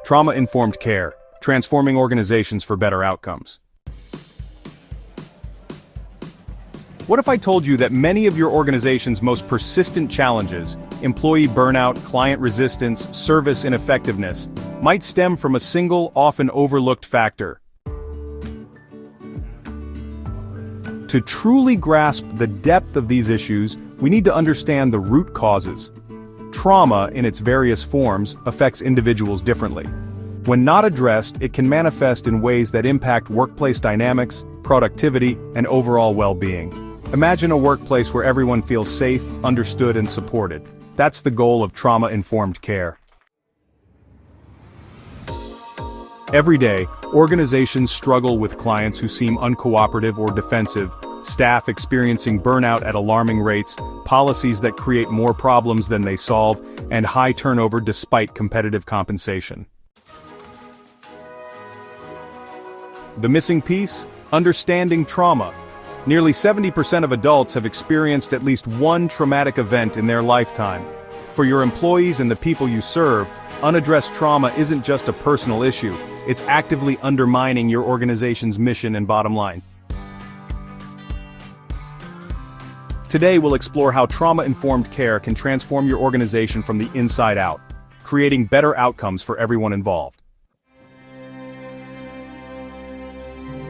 Trauma-informed care, transforming organizations for better outcomes. What if I told you that many of your organization's most persistent challenges, employee burnout, client resistance, service ineffectiveness, might stem from a single, often overlooked factor? To truly grasp the depth of these issues, we need to understand the root causes. Trauma, in its various forms, affects individuals differently. When not addressed, it can manifest in ways that impact workplace dynamics, productivity, and overall well-being. Imagine a workplace where everyone feels safe, understood, and supported. That's the goal of trauma-informed care. Every day, organizations struggle with clients who seem uncooperative or defensive, staff experiencing burnout at alarming rates, policies that create more problems than they solve, and high turnover despite competitive compensation. The missing piece? Understanding trauma. Nearly 70% of adults have experienced at least one traumatic event in their lifetime. For your employees and the people you serve, unaddressed trauma isn't just a personal issue, it's actively undermining your organization's mission and bottom line. Today we'll explore how trauma-informed care can transform your organization from the inside out, creating better outcomes for everyone involved.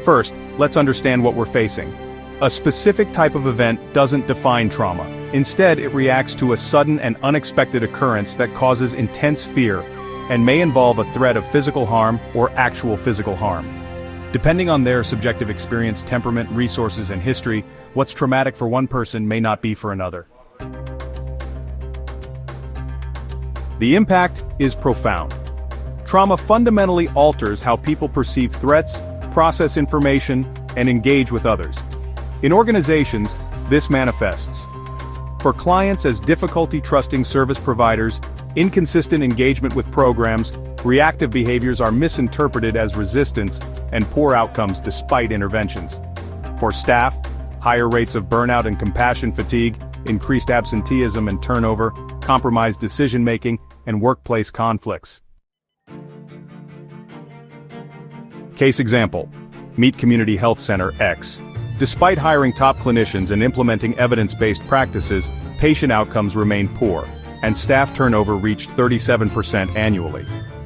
First, let's understand what we're facing. A specific type of event doesn't define trauma. Instead, it reacts to a sudden and unexpected occurrence that causes intense fear, and may involve a threat of physical harm or actual physical harm. Depending on their subjective experience, temperament, resources, and history, what's traumatic for one person may not be for another. The impact is profound. Trauma fundamentally alters how people perceive threats, process information, and engage with others. In organizations, this manifests. For clients as difficulty trusting service providers, inconsistent engagement with programs, reactive behaviors are misinterpreted as resistance, and poor outcomes despite interventions. For staff, higher rates of burnout and compassion fatigue, increased absenteeism and turnover, compromised decision-making, and workplace conflicts. Case example. Meet Community Health Center X. Despite hiring top clinicians and implementing evidence-based practices, patient outcomes remained poor, and staff turnover reached 37% annually.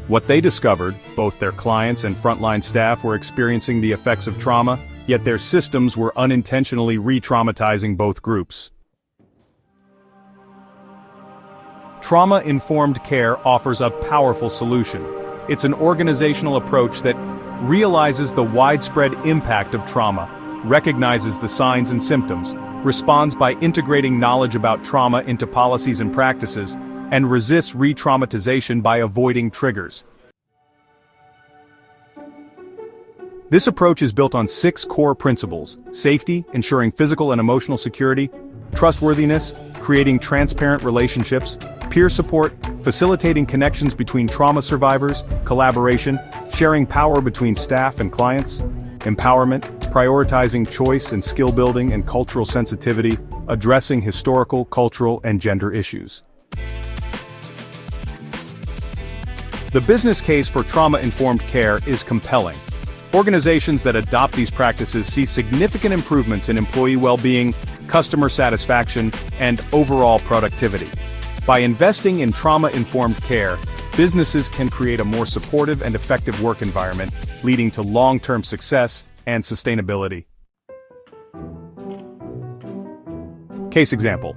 What they discovered, both their clients and frontline staff were experiencing the effects of trauma, yet their systems were unintentionally re-traumatizing both groups. Trauma-informed care offers a powerful solution. It's an organizational approach that realizes the widespread impact of trauma, recognizes the signs and symptoms, responds by integrating knowledge about trauma into policies and practices, and resists re-traumatization by avoiding triggers. This approach is built on 6 core principles: safety, ensuring physical and emotional security; trustworthiness, creating transparent relationships; peer support, facilitating connections between trauma survivors; collaboration, sharing power between staff and clients; empowerment, prioritizing choice and skill building; and cultural sensitivity, addressing historical, cultural, and gender issues. The business case for trauma-informed care is compelling. Organizations that adopt these practices see significant improvements in employee well-being, customer satisfaction, and overall productivity. By investing in trauma-informed care, businesses can create a more supportive and effective work environment, leading to long-term success and sustainability. Case example.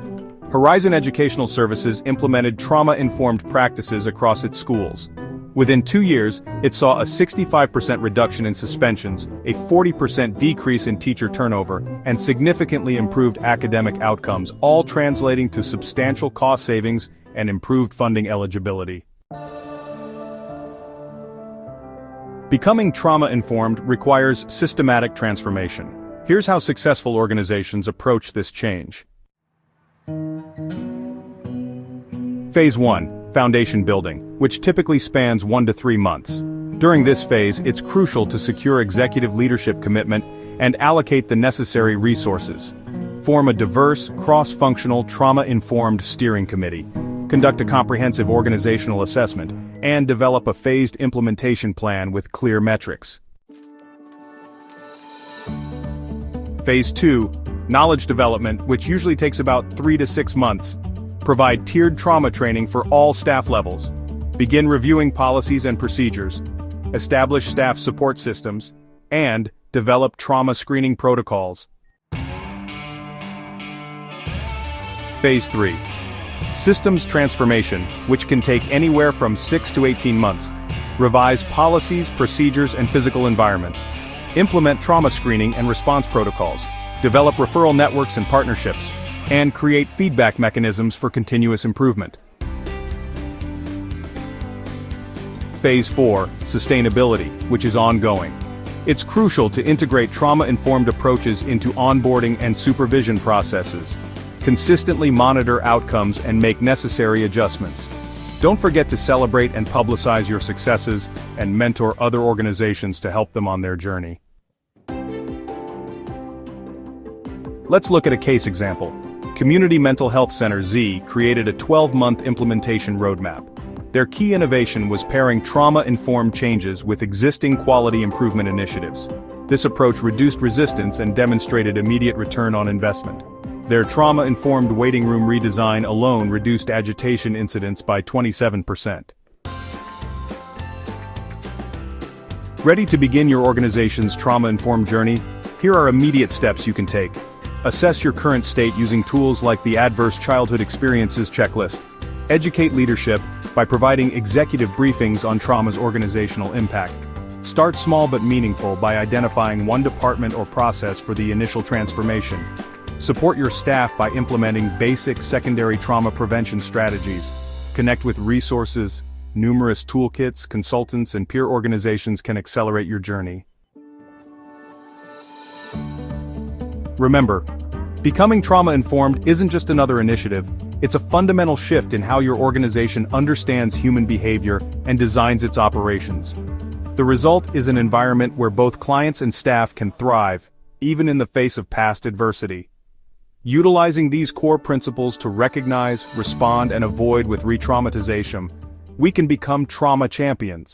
Horizon Educational Services implemented trauma-informed practices across its schools. Within 2 years, it saw a 65% reduction in suspensions, a 40% decrease in teacher turnover, and significantly improved academic outcomes, all translating to substantial cost savings and improved funding eligibility. Becoming trauma-informed requires systematic transformation. Here's how successful organizations approach this change. Phase 1. Foundation building, which typically spans 1 to 3 months. During this phase, it's crucial to secure executive leadership commitment and allocate the necessary resources. Form a diverse, cross-functional, trauma-informed steering committee. conduct a comprehensive organizational assessment, and develop a phased implementation plan with clear metrics. Phase 2, knowledge development, which usually takes about 3 to 6 months. Provide tiered trauma training for all staff levels. Begin reviewing policies and procedures. Establish staff support systems, and develop trauma screening protocols. Phase 3. Systems transformation, which can take anywhere from 6 to 18 months. Revise policies, procedures, and physical environments. Implement trauma screening and response protocols. Develop referral networks and partnerships. And create feedback mechanisms for continuous improvement. Phase 4, sustainability, which is ongoing. It's crucial to integrate trauma-informed approaches into onboarding and supervision processes. Consistently monitor outcomes and make necessary adjustments. Don't forget to celebrate and publicize your successes and mentor other organizations to help them on their journey. Let's look at a case example. Community Mental Health Center Z created a 12-month implementation roadmap. Their key innovation was pairing trauma-informed changes with existing quality improvement initiatives. This approach reduced resistance and demonstrated immediate return on investment. Their trauma-informed waiting room redesign alone reduced agitation incidents by 27%. Ready to begin your organization's trauma-informed journey? Here are immediate steps you can take. Assess your current state using tools like the Adverse Childhood Experiences Checklist. Educate leadership by providing executive briefings on trauma's organizational impact. Start small but meaningful by identifying one department or process for the initial transformation. Support your staff by implementing basic secondary trauma prevention strategies. Connect with resources. Numerous toolkits, consultants, and peer organizations can accelerate your journey. Remember, becoming trauma-informed isn't just another initiative. It's a fundamental shift in how your organization understands human behavior and designs its operations. The result is an environment where both clients and staff can thrive, even in the face of past adversity. Utilizing these core principles to recognize, respond, and avoid with re-traumatization, we can become trauma champions.